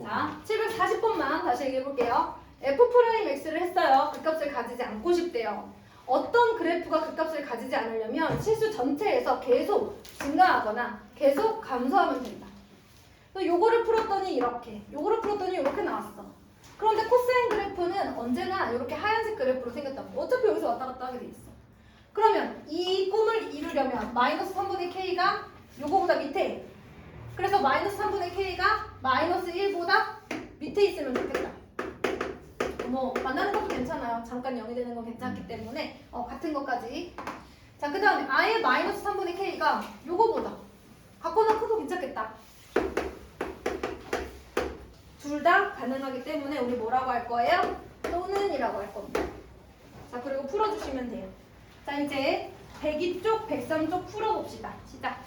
자, 740번만 다시 얘기해볼게요. F'X를 했어요. 그 값을 가지지 않고 싶대요. 어떤 그래프가 그 값을 가지지 않으려면 실수 전체에서 계속 증가하거나 계속 감소하면 된다. 요거를 풀었더니 이렇게, 요거를 풀었더니 이렇게 나왔어. 그런데 코사인 그래프는 언제나 이렇게 하얀색 그래프로 생겼다고. 어차피 여기서 왔다 갔다 하게 돼 있어. 그러면 이 꿈을 이루려면 마이너스 3분의 K가 요거보다 밑에, 그래서 마이너스 3분의 K가 마이너스 1보다 밑에 있으면 좋겠다. 뭐 만나는 것도 괜찮아요. 잠깐 0이 되는 건 괜찮기 때문에 같은 것까지. 자, 그 다음에 아예 마이너스 3분의 K가 요거보다 같거나 커도 괜찮겠다. 둘 다 가능하기 때문에 우리 뭐라고 할 거예요? 또는 이라고 할 겁니다. 자, 그리고 풀어주시면 돼요. 자, 이제 102쪽, 103쪽 풀어봅시다. 시작.